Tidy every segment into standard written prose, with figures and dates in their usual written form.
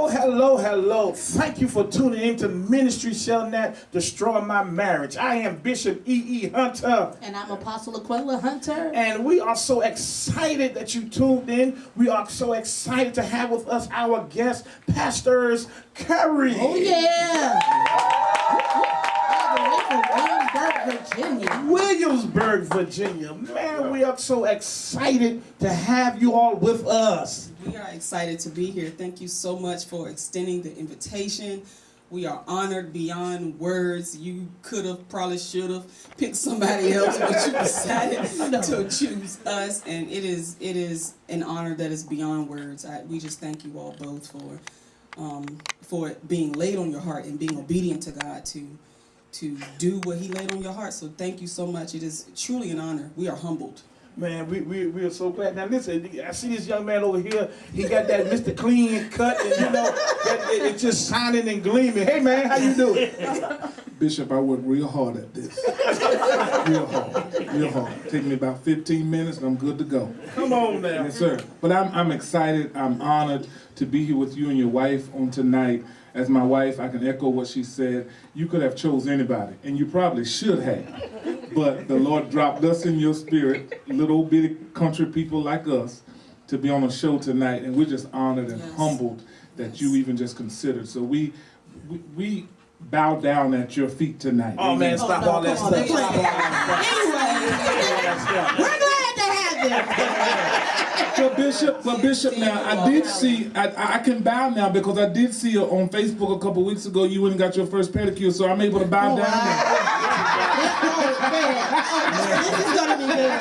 Hello, hello, hello. Thank you for tuning in to Ministries Shall Not Destroy My Marriage. I am Bishop E.E. Hunter. And I'm Apostle Aquila Hunter. And we are so excited that you tuned in. We are so excited to have with us our guest, Pastors Cherish. Oh, yeah. Williamsburg, Virginia. Man, we are so excited to have you all with us. We are excited to be here. Thank you so much for extending the invitation. We are honored beyond words. You could have, probably should have picked somebody else, but you decided to choose us, and it is an honor that is beyond words. We just thank you all both for being laid on your heart and being obedient to God to do what He laid on your heart. So thank you so much. It is truly an honor. We are humbled. Man, we are so glad. Now listen, I see this young man over here. He got that Mr. Clean cut, and you know, it's just shining and gleaming. Hey man, how you doing? Bishop, I worked real hard at this. Real hard. Take me about 15 minutes and I'm good to go. Come on now. Yes, sir. But I'm excited. I'm honored to be here with you and your wife on tonight. As my wife, I can echo what she said. You could have chose anybody, and you probably should have. But the Lord dropped us in your spirit, little bitty country people like us, to be on a show tonight, and we're just honored and humbled that you even just considered. So we bow down at your feet tonight. Oh man, stop all that stuff. Anyway, we're glad to have you. Well, Bishop, now I did see, I can bow now because I did see on Facebook a couple weeks ago you went and got your first pedicure, so I'm able to bow down now. This is going to be good.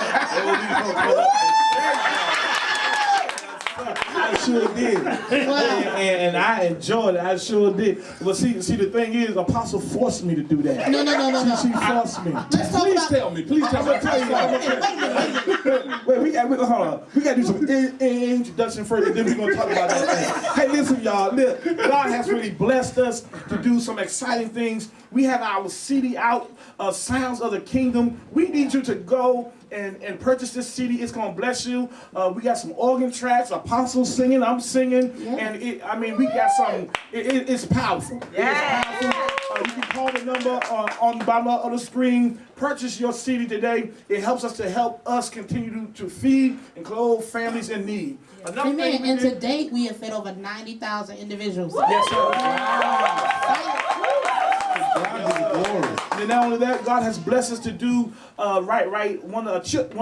I sure did. And I enjoyed it. I sure did. But see, the thing is, Apostle forced me to do that. No. She forced me. Please tell me. I'm gonna tell you. Wait, hold on. We gotta do some introduction first, and then we're gonna talk about that thing. Hey, listen, y'all. God has really blessed us to do some exciting things. We have our CD out, Sounds of the Kingdom. We need you to go and purchase this CD. It's gonna bless you. We got some organ tracks, Apostles singing, I'm singing, and we got some. It's powerful. Yeah. It is powerful. You can call the number on the bottom of the screen. Purchase your CD today. It helps us to help us continue to feed and clothe families in need. Amen. And to date, we have fed over 90,000 individuals. Yes, sir. And not only that, God has blessed us to do one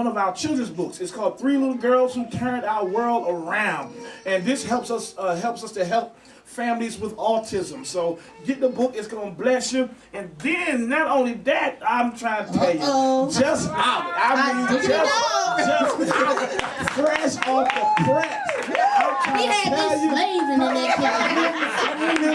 of our children's books. It's called Three Little Girls Who Turned Our World Around, and this helps us to help families with autism. So get the book; it's gonna bless you. And then not only that, I'm trying to tell you, just out. Just out, fresh off the press. He had me slaving in that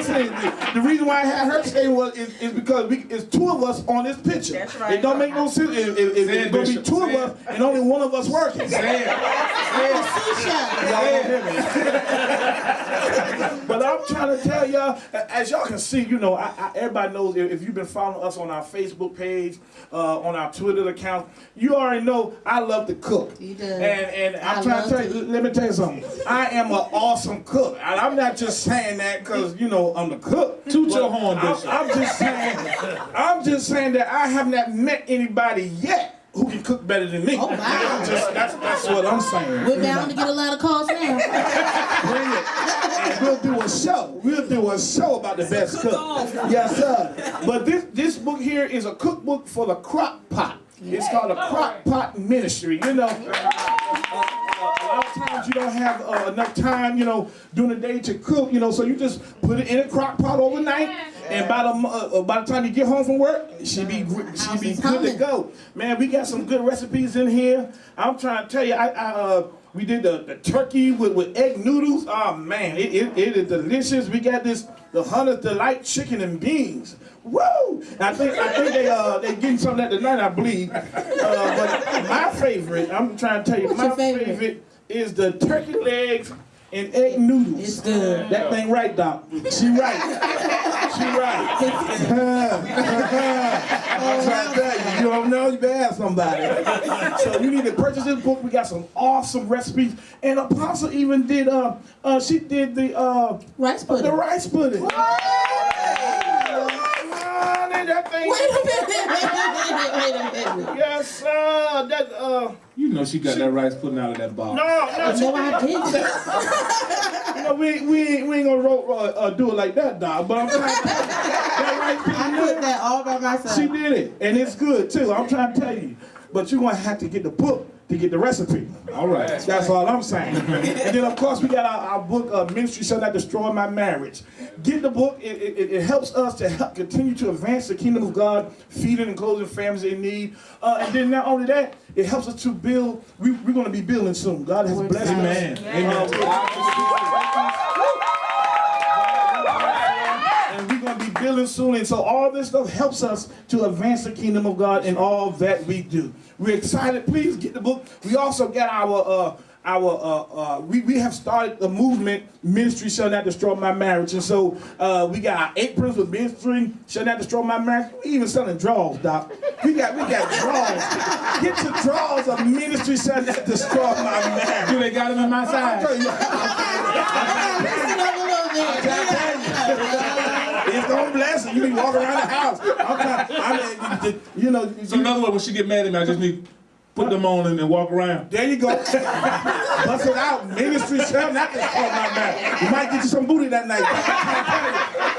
case. The reason why I had her say is because it's two of us on this picture. That's right. It don't make no sense. It's going to be two of us and only one of us working. But I'm trying to tell y'all, as y'all can see, you know, everybody knows if you've been following us on our Facebook page, on our Twitter account, you already know I love to cook. You do. And I'm trying to tell you, let me tell you something. I am an awesome cook. And I'm not just saying that because, you know, I'm the cook. Toot your horn, Bishop. I'm just saying that I have not met anybody yet who can cook better than me. Oh, wow. That's what I'm saying. We're bound to get a lot of calls now. Bring it. And we'll do a show. We'll do a show about the best cook. Yes, sir. But this book here is a cookbook for the crock pot. It's called a crock pot ministry. You know, a lot of times you don't have enough time, you know, during the day to cook, you know, so you just put it in a crock pot overnight. And by the time you get home from work, she be good to go. Man, we got some good recipes in here. I'm trying to tell you, we did the turkey with egg noodles. Oh man, it is delicious. We got the Hunter's Delight chicken and beans. Woo! I think they getting some of that tonight, I believe. But my favorite, I'm trying to tell you, my favorite is the turkey legs and egg noodles. It's good. That thing right, Doc. She right. She right. I'm trying to tell you. You don't know, you better ask somebody. So you need to purchase this book. We got some awesome recipes. And Apostle even did, she did the Rice pudding. The rice pudding. That thing. Wait a minute. Yes, sir. That You know she got that rice pudding out of that box. no, I didn't. you know, we ain't gonna do it like that, dog. But I'm trying to tell you, that rice pudding. I cooked that all by myself. She did it, and it's good too. I'm trying to tell you, but you're gonna have to get the book to get the recipe. All right. That's all I'm saying. And then of course we got our book, Ministries Shall Not Destroy My Marriage. Get the book. It helps us to help continue to advance the kingdom of God, feeding and clothing families in need. And then not only that, it helps us to build. We're going to be building soon. God has blessed us. Amen. Amen. And we're going to be building soon. And so all this stuff helps us to advance the kingdom of God in all that we do. We're excited. Please get the book. We also got we have started the movement, Ministry Shall Not Destroy My Marriage. And so we got our aprons with Ministry Shall Not Destroy My Marriage. We even selling drawers, Doc. We got drawers. Get your drawers of Ministry Shall Not Destroy My Marriage. Do they got them in my size? It's gonna bless you. You be walking around the house. So in other words, when she get mad at me, I just need to put them on and walk around. There you go. Bust it out. Ministry shall not destroy my marriage. You might get you some booty that night.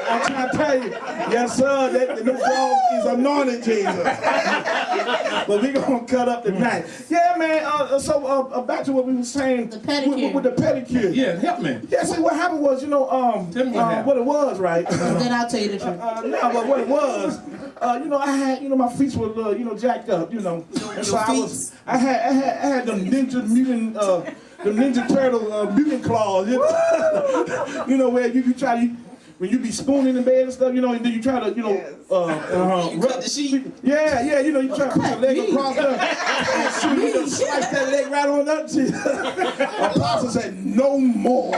I'm trying to tell you. Yes, sir. That dog is anointed, Jesus. But we gonna cut up tonight. Yeah, man. So back to what we were saying. The pedicure. With the pedicure. Yeah, help me. Yeah. See, what happened was, Tell me what happened. what it was, right? Then I'll tell you the truth. No, but what it was, I had, my feet were, jacked up, And so I had them Ninja Mutant, the Ninja Turtle mutant claws, where you try to, when you be spooning in bed and stuff, and then you try to, you cut the sheet. Yeah, you try to put your leg across there and slice that leg right on up to you. Apostle said, no more.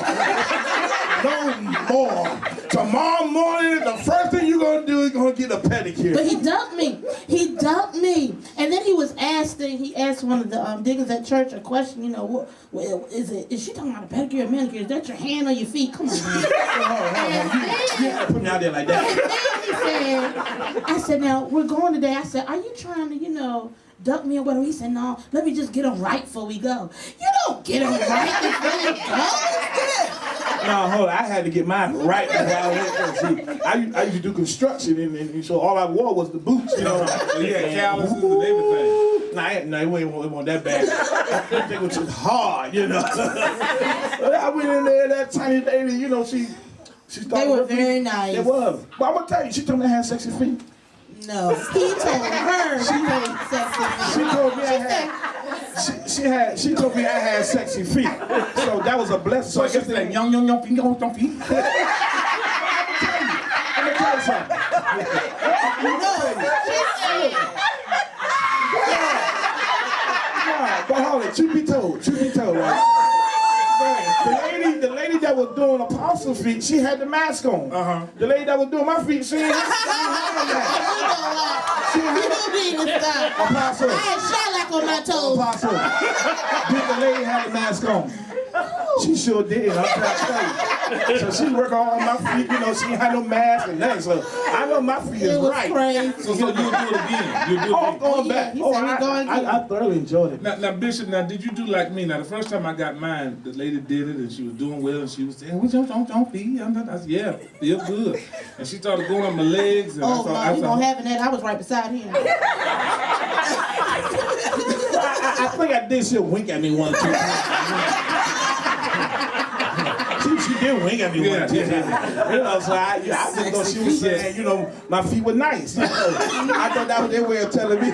No more. Tomorrow morning, the first thing you're going to do is going to get a pedicure. But he dumped me. And then he asked one of the diggers at church a question, is she talking about a pedicure or manicure? Is that your hand or your feet? Come on, man. You have to put me out there like that. I said, now, we're going today. I said, are you trying to, duck me or whatever? He said, no, let me just get them right before we go. You don't get them right before you go. No, hold on. I had to get mine right before I went there. See, I used to do construction, and so all I wore was the boots, So you had calluses and everything. No, it wasn't that bad. It was just hard, But I went in there, that tiny lady, she started. They were very nice. It was. But I'm going to tell you, she told me I had sexy feet. No, he told her she had sexy feet. She told me she told me I had sexy feet. So that was a blessing. So I guess they young feet. Let me tell you something. But hold it, truth be told, right? The lady that was doing Apostle's feet, she had the mask on. The lady that was doing my feet, she didn't have the mask. Apostle. I had shellac on my toes. Apostle. Did the lady have the mask on? She sure did, I'm trying to tell you. So she worked on my feet, she ain't had no mask and nothing. So I know my feet is right. Crazy. So you'll do it again. I'm going back. He said we're going again. I thoroughly enjoyed it. Now, Bishop, did you do like me? Now, the first time I got mine, the lady did it, and she was doing well, and she was saying, what's your feet? I said, yeah, feel good. And she started going on my legs. And You won't having that. I was right beside him. I think I did see her wink at me one or two times. She did wink at me one or two times. So I just thought she was saying, my feet were nice. I thought that was their way of telling me.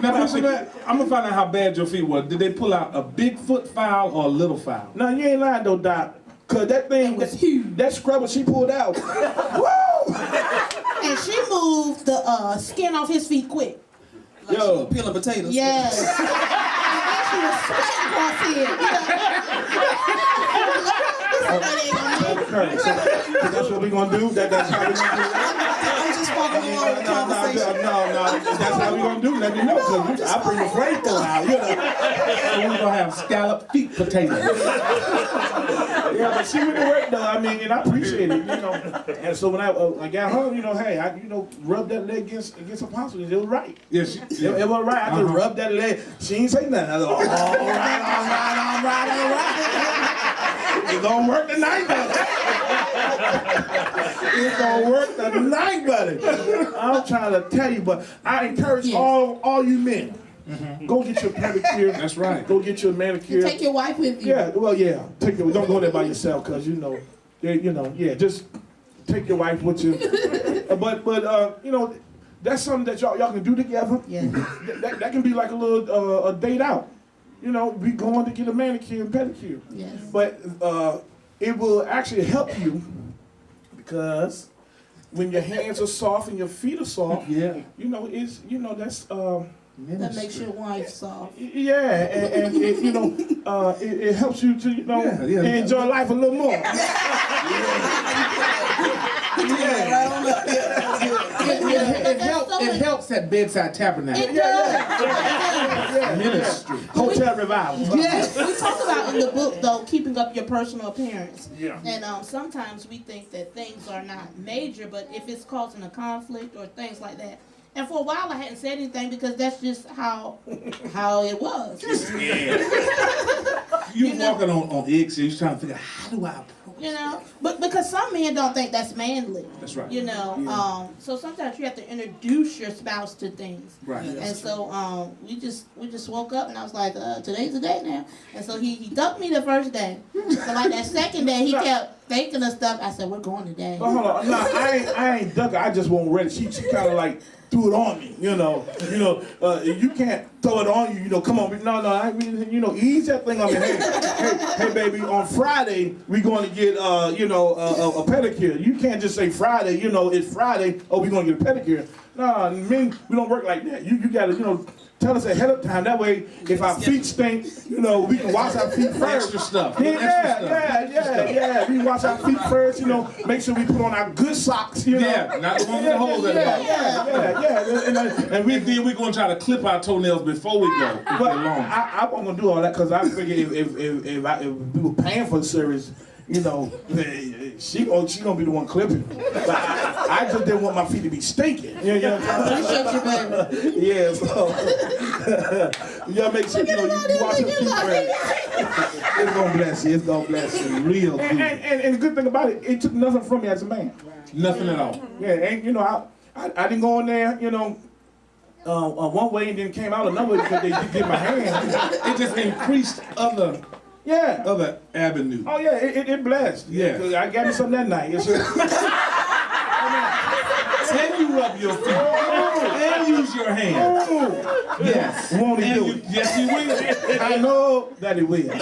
Now, Bishop, I'm going to find out how bad your feet were. Did they pull out a big foot file or a little file? No, you ain't lying though, Doc. Cause that thing was huge. That scrubber she pulled out. Woo! And she moved the skin off his feet quick. Like she was peeling potatoes. Yes. And then she was sweating across here. concur. So that's what we're gonna do. That's how we're gonna do that. I'm just following along with the conversation. No. That's how we're gonna do. Let me know, cause I bring the flamethrower out. You know. So we're gonna have scalloped feet potatoes. Yeah, but she went to work though. I mean, and I appreciate it. You know. And so when I got home, you know, hey, I rubbed that leg against Apostle. It was right. Yeah, It was right. I just rubbed that leg. She ain't say nothing. I was like, all right. It's gonna work tonight, buddy. It's gonna work tonight, buddy. I'm trying to tell you, but I encourage all you men. Mm-hmm. Go get your pedicure. That's right. Go get your manicure. Take your wife with you. Yeah, well, yeah. Don't go there by yourself, cause just take your wife with you. But that's something that y'all can do together. Yeah. That can be like a little a date out. You know, we going to get a manicure and pedicure. Yes. But it will actually help you because when your hands are soft and your feet are soft, that's That makes your wife soft. yeah, and it helps you to enjoy life a little more. It helps at Bedside Tabernacle. It does. Ministry. Hotel revival. Yes. We talk about in the book, though, keeping up your personal appearance. Yeah. And sometimes we think that things are not major, but if it's causing a conflict or things like that. And for a while, I hadn't said anything because that's just how it was. You're walking on eggshells, trying to figure out how do I approach. But because some men don't think that's manly. That's right. So sometimes you have to introduce your spouse to things. Right. And so we just woke up and I was like, today's the day now. And so he ducked me the first day. So like that second day, he kept thinking of stuff. I said, we're going today. But hold on, no, I ain't duck her. I just won't ready. She kind of like threw it on me, you can't throw it on you, come on, no, ease that thing on me. Hey, baby, on Friday, we're going to get, a pedicure. You can't just say Friday, it's Friday, we're going to get a pedicure. No, men, we don't work like that. You got to, tell us ahead of time. That way, if our feet stink, we can wash our feet first. Extra stuff. Yeah. We wash our feet first, make sure we put on our good socks, Yeah, not the ones with the holes in them. Yeah. And then we're going to try to clip our toenails before we go. But I wasn't going to do all that because I figured if we were paying for the service, she gonna be the one clipping. But I just didn't want my feet to be stinking. Appreciate you, baby. Yeah, so y'all make sure you wash your feet first. It's gonna bless you real good. And the good thing about it took nothing from me as a man. Nothing at all. Yeah, and I didn't go in there, one way and then came out another way because they did get my hand. It just increased other avenues. Oh yeah, it blessed. Yeah. I got me something that night. Can you rub your feet and use your hands? Yes. Won't he do it? Yes, he will. I know that he will. But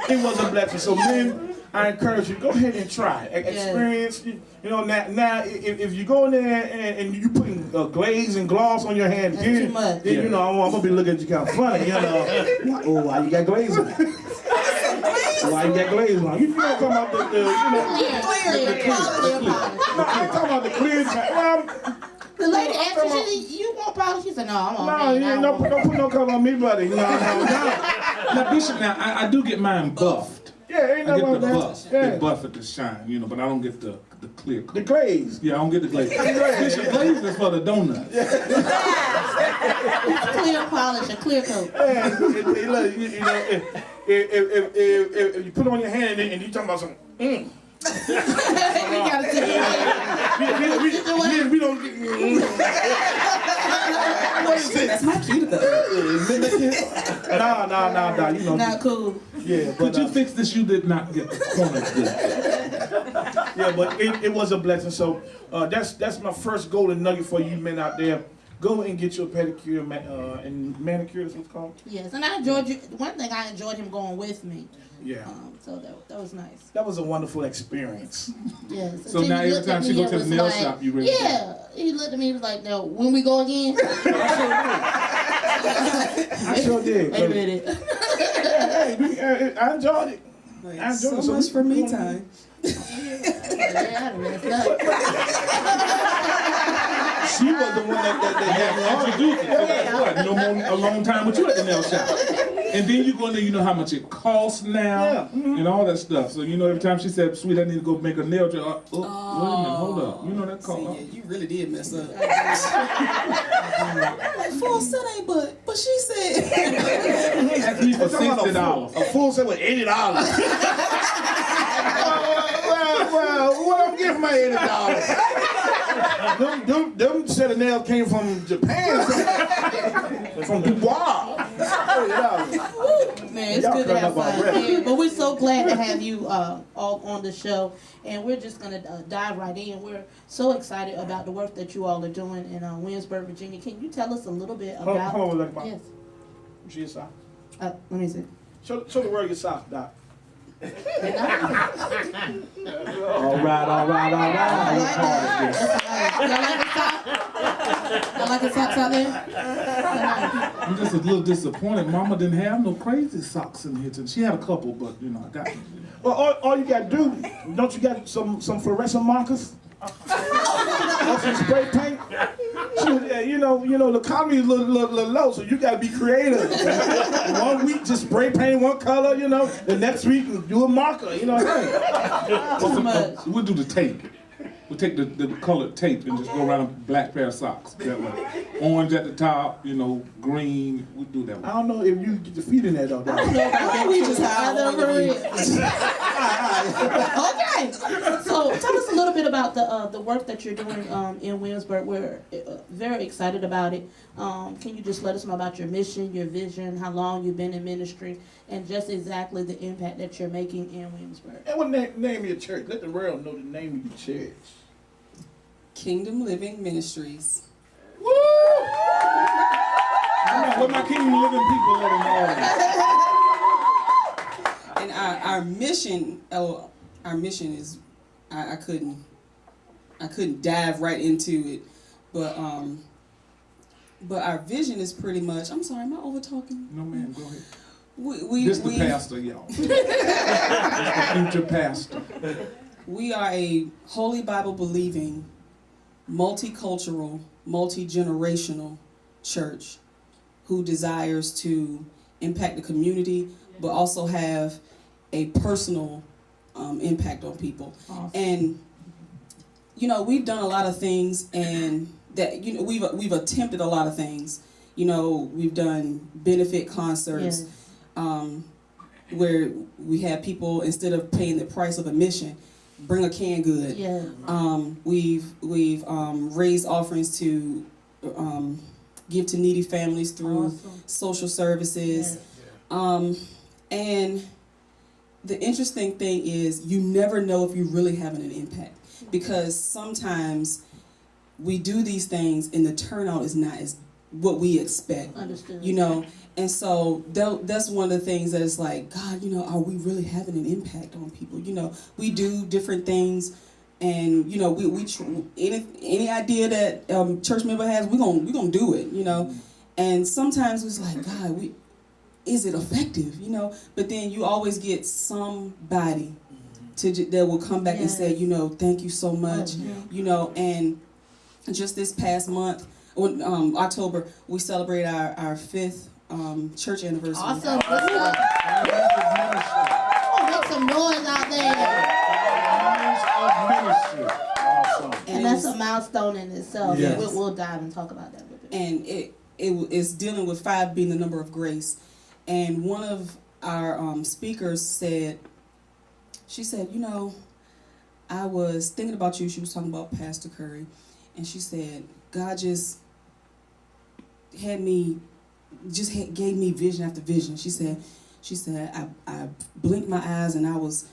it was a blessing. So men, I encourage you, go ahead and try it. Experience, now if you go in there and you putting glaze and gloss on your hand, then I'm going to be looking at you kind of funny, why you got glaze on? Why you got glaze on? You know talking about the clear. No, I ain't talking about the clear. The lady asked me, you want polish? She said, no, I'm on. No, don't put no color on me, buddy. No. Now, Bishop, I do get mine buffed. Yeah, ain't no I get wrong the with buff. that. The buff at the shine, but I don't get the clear. The glaze. Yeah, I don't get the glaze. Bishop, glaze is for the donuts. Clear polish, a clear coat. If you put it on your hand and you talking about some, You gotta take it. we don't. What is it? That's my cuticle. No. Not cool. Yeah, Could you fix this? You did not get the corners good. Yeah, but it was a blessing. So that's my first golden nugget for you men out there. Go and get your pedicure and manicure. Is what it's called. Yes, and I enjoyed you. One thing I enjoyed him going with me. Yeah. So that was nice. That was a wonderful experience. Yes. So now every time she goes to the nail shop, you ready? Yeah. He looked at me. He was like, "No, when we go again." I sure did. Wait a minute. Hey, I enjoyed it. Like, I enjoy so it. much for me time. Yeah, that's that. She was the one that had me Introduce it. What? No more a long time with you at the nail shop. And then you go in there, you know how much it costs now, Yeah. Mm-hmm. and all that stuff. So you know, every time she said, "Sweet, I need to go make a nail job." Oh, wait a minute, hold up. You know that cost. See, yeah, you really did mess up. Like, full set ain't but she said. Ask me for $60. A full set with $80. well, what I'm getting for my $80? Them set of nails came from Japan, from Dubai. Man, it's good to have fun. Yeah, but we're so glad to have you all on the show, and we're just gonna dive right in. We're so excited about the work that you all are doing in Williamsburg, Virginia. Can you tell us a little bit about? Hold on, Yes. See your sock. Let me see. Show the world your sock, Doc. All right. Y'all like the socks out there? I'm just a little disappointed. Mama didn't have no crazy socks in here today. She had a couple, but you know, I got them. Well, all you gotta do, don't you got some fluorescent markers? Or some spray paint? You know, the economy is a little low, so you gotta be creative. 1 week just spray paint one color, you know. The next week do a marker, you know what I mean? We'll do the tape. We'll take the colored tape and just go around a black pair of socks that way. Orange at the top, you know, green. We'll do that I one. don't know if you get your feet in there though. We just Okay. So tell us a little bit about the work that you're doing in Williamsburg. We're very excited about it. Can you just let us know about your mission, your vision, how long you've been in ministry, and just exactly the impact that you're making in Williamsburg? And what name of your church? Let the world know the name of your church. Kingdom Living Ministries. Woo! What my Kingdom Living people let them know. And our mission is, I couldn't dive right into it, but our vision is pretty much. I'm sorry, am I over talking? No, ma'am, go ahead. This the pastor, y'all. This the future pastor. We are a Holy Bible believing, multicultural, multi-generational church who desires to impact the community, but also have a personal impact on people. Awesome. And you know, we've done a lot of things, and that we've attempted a lot of things. You know, we've done benefit concerts. Yes. Where we have people, instead of paying the price of admission, bring a canned good. Yeah. We've raised offerings to give to needy families through Awesome. social services. Yes. And the interesting thing is, you never know if you're really having an impact, because sometimes we do these things and the turnout is not as what we expect. Understood. You know, and so that's one of the things that is like, God, you know, are we really having an impact on people? You know, we do different things, and you know, any idea that church member has, we're gonna do it. You know, and sometimes it's like, God, is it effective? You know, but then you always get somebody that will come back and say, you know, thank you so much. You know, and just this past month, October, we celebrate our 5th church anniversary. Awesome. What's up? Make some noise out there. Awesome. And that's a milestone in itself. Yes. We'll dive and talk about that a little bit. And it's dealing with 5 being the number of grace. And one of our speakers said, she said, you know, I was thinking about you. She was talking about Pastor Curry. And she said, God just gave me vision after vision. She said, I blinked my eyes and I was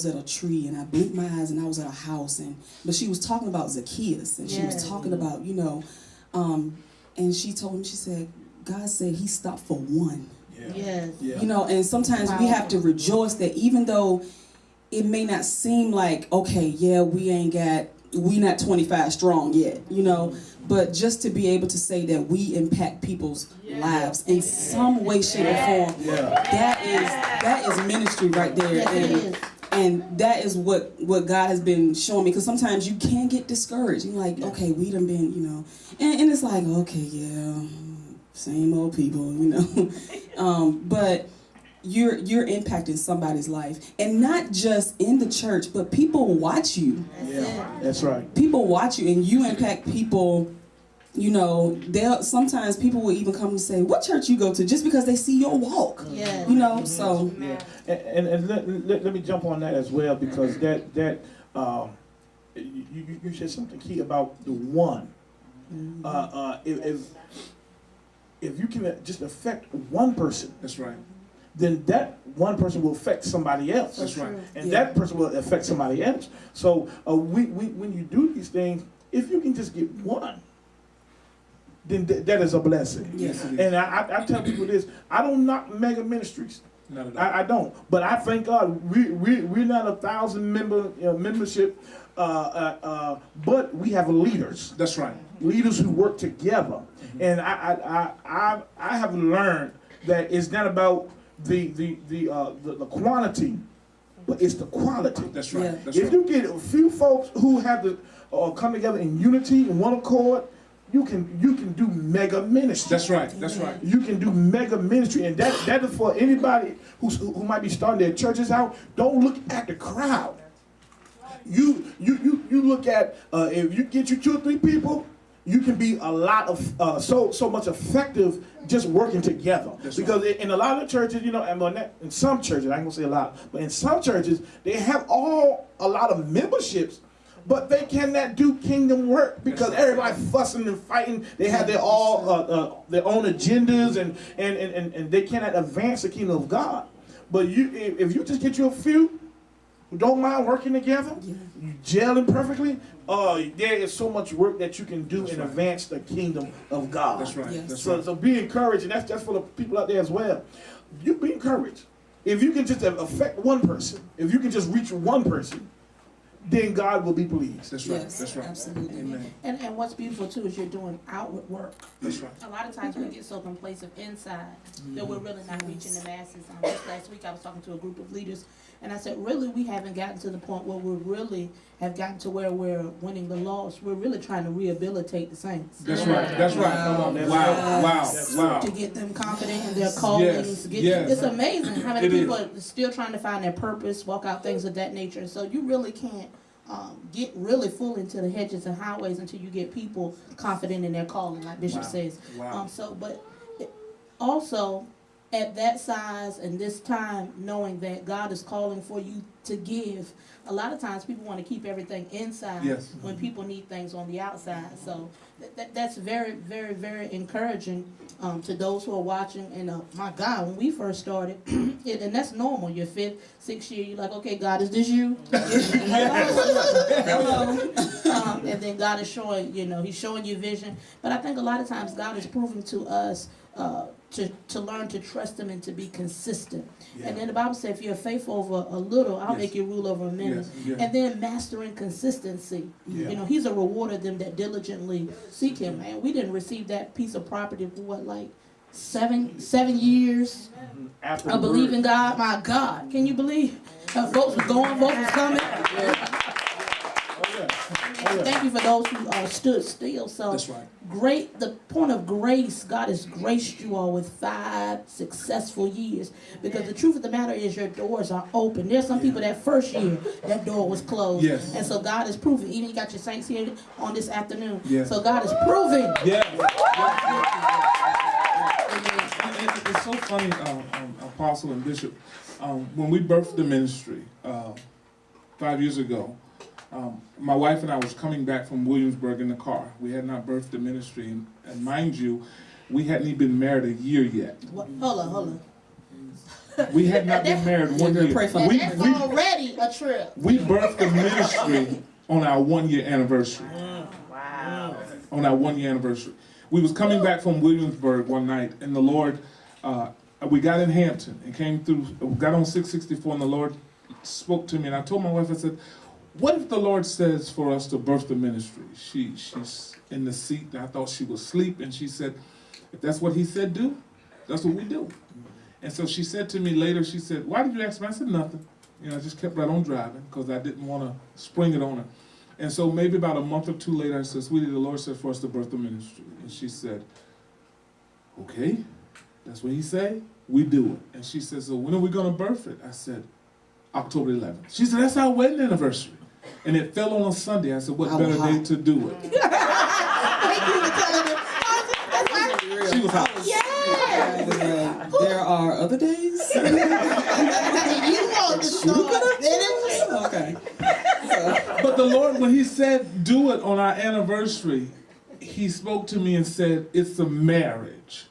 at a tree, and I blinked my eyes and I was at a house, but she was talking about Zacchaeus, and she was talking about, you know, and she told me, she said, God said he stopped for one. Yes. You know, and sometimes we have to rejoice that even though it may not seem like, okay, yeah, we ain't got we not 25 strong yet, you know, but just to be able to say that we impact people's lives in some way, shape, or form, that is ministry right there. Yes, it is. And that is what God has been showing me, because sometimes you can get discouraged. You're like, okay, we done been, you know, and it's like, okay, yeah, same old people, you know. But you're impacting somebody's life, and not just in the church, but people watch you. That's right. People watch you, and you impact people. You know, sometimes people will even come and say, "What church you go to?" just because they see your walk. Yeah. You know, so. And let me jump on that as well, because you said something key about the one. If you can just affect one person, That's right. then that one person will affect somebody else. That's right. And that person will affect somebody else. So when you do these things, if you can just get one, then that is a blessing. Yes, it is. And I tell people this: I don't knock mega ministries. Not at all. I don't. But I thank God we're not a 1,000 membership, but we have leaders. That's right. Leaders who work together. And I have learned that it's not about the quantity, but it's the quality. That's right. Yeah. That's If right. you get a few folks who have to come together in unity, in one accord, you can do mega ministry. That's right. That's right. You can do mega ministry, and that is for anybody who might be starting their churches out. Don't look at the crowd. You look at if you get you 2 or 3 people, you can be a lot of so much effective just working together. That's because in a lot of churches, you know, and in some churches, I ain't gonna say a lot, but in some churches they have a lot of memberships, but they cannot do kingdom work because everybody fussing and fighting. They have their own agendas, and they cannot advance the kingdom of God. But if you just get you a few who don't mind working together, you gelling perfectly, there is so much work that you can do and advance the kingdom of God. That's right. Yes. That's So, right. so be encouraged, and that's for the people out there as well. You be encouraged. If you can just affect one person, if you can just reach one person, then God will be pleased. That's right. Yes, That's right. absolutely. Amen. And what's beautiful too is you're doing outward work. That's right. A lot of times we get so complacent inside that we're really not reaching the masses. Just last week I was talking to a group of leaders, and I said, really, we haven't gotten to the point where we really have gotten to where we're winning the lost. We're really trying to rehabilitate the saints. That's right. That's right. Wow. Wow. To get them confident in their callings. It's amazing how many people are still trying to find their purpose, walk out things of that nature. So you really can't get really full into the hedges and highways until you get people confident in their calling, like Bishop says. Wow. Also, at that size and this time, knowing that God is calling for you to give, a lot of times people want to keep everything inside when people need things on the outside. So that's very, very, very encouraging to those who are watching. And my God, when we first started, and that's normal. Your 5th, 6th year, you're like, okay, God, is this you? Hello. And then God is showing, He's showing you vision. But I think a lot of times God is proving to us to learn to trust Him and to be consistent. And then the Bible says, if you're faithful over a little, I'll make you rule over many. And then mastering consistency. He's a rewarder of them that diligently seek Him. Man, we didn't receive that piece of property for what, like 7 years of believing God. My God, can you believe? Folks was going, folks was coming. Thank you for those who stood still. So That's right. Great, the point of grace, God has graced you all with 5 successful years. Because the truth of the matter is your doors are open. There's some people that first year, that door was closed. Yes. And so God is proving. Even you got your saints here on this afternoon. Yes. So God is proving. It's so funny, Apostle and Bishop, when we birthed the ministry 5 years ago, my wife and I was coming back from Williamsburg in the car. We had not birthed the ministry, and mind you, we hadn't even been married a year yet. Hold on. We had not been married 1 year. Pray for me. That's already a trip. We birthed the ministry on our 1-year anniversary. Wow. On our 1-year anniversary. We was coming back from Williamsburg one night, and the Lord, we got in Hampton and came through, got on 664, and the Lord spoke to me, and I told my wife, I said, what if the Lord says for us to birth the ministry? She's in the seat. I thought she was asleep, and she said, if that's what he said do, that's what we do. And so she said to me later, she said, why did you ask me? I said, nothing. You know, I just kept right on driving because I didn't want to spring it on her. And so maybe about a month or two later, I said, sweetie, the Lord said for us to birth the ministry. And she said, okay, that's what he said, we do it. And she said, so when are we going to birth it? I said, October 11th. She said, that's our wedding anniversary. And it fell on a Sunday. I said, what better day to do it? She was hot. Yeah. There are other days? You want to start. Okay. But the Lord, when he said, do it on our anniversary, he spoke to me and said, it's a marriage.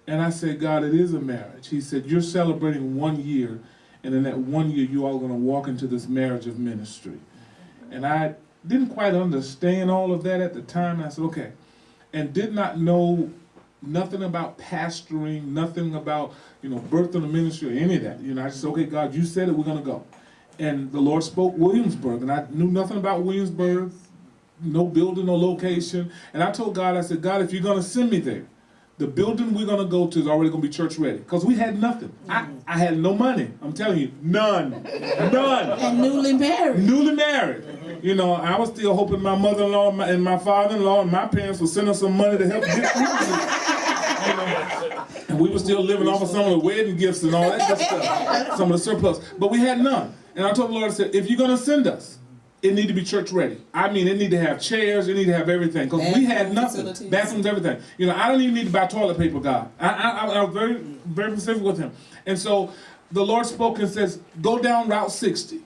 And I said, God, it is a marriage. He said, you're celebrating 1 year, and in that 1 year, you all going to walk into this marriage of ministry. And I didn't quite understand all of that at the time. And I said, okay. And did not know nothing about pastoring, nothing about, birthing a ministry or any of that. I just said, okay, God, you said it, we're going to go. And the Lord spoke Williamsburg, and I knew nothing about Williamsburg, no building, no location. And I told God, I said, God, if you're going to send me there, the building we're going to go to is already going to be church ready. Because we had nothing. I had no money. I'm telling you, none. None. And newly married. Newly married. I was still hoping my mother-in-law and my father-in-law and my parents would send us some money to help get through it. And we were still living off of some of the wedding gifts and all that good stuff. Some of the surplus. But we had none. And I told the Lord, I said, if you're going to send us, it need to be church ready. I mean, it need to have chairs, it need to have everything. Because we had nothing. Facilities. Bathrooms, everything. I don't even need to buy toilet paper, God. I was very, very specific with him. And so the Lord spoke and says, go down Route 60.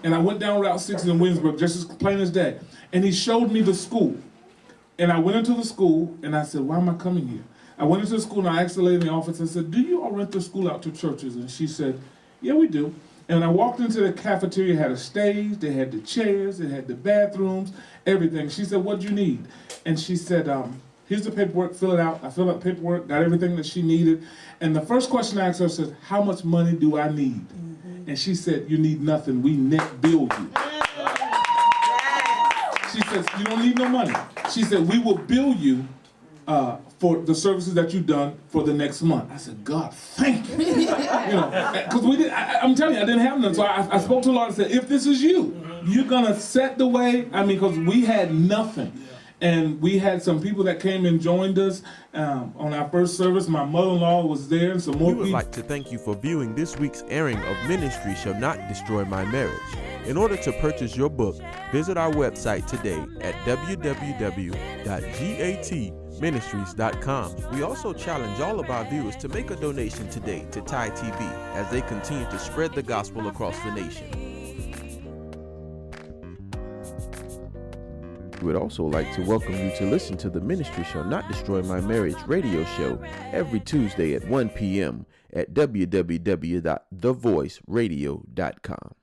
And I went down Route 60 in Williamsburg, just as plain as day. And he showed me the school. And I went into the school, and I said, why am I coming here? I went into the school, and I asked the lady in the office, I said, do you all rent the school out to churches? And she said, yeah, we do. And when I walked into the cafeteria, it had a stage, they had the chairs, they had the bathrooms, everything. She said, what do you need? And she said, here's the paperwork, fill it out. I filled out the paperwork, got everything that she needed. And the first question I asked her said, how much money do I need? And she said, you need nothing, we net bill you. She says, you don't need no money. She said, we will bill you for the services that you've done for the next month. I said, God, thank you. Because I'm telling you, I didn't have none. So I spoke to the Lord and said, if this is you, you're going to set the way. I mean, because we had nothing. And we had some people that came and joined us on our first service. My mother-in-law was there and some more people. We would like to thank you for viewing this week's airing of Ministry Shall Not Destroy My Marriage. In order to purchase your book, visit our website today at www.gatministries.com. We also challenge all of our viewers to make a donation today to Thai TV as they continue to spread the gospel across the nation. We would also like to welcome you to listen to the Ministry Shall Not Destroy My Marriage radio show every Tuesday at 1 p.m. at www.thevoiceradio.com.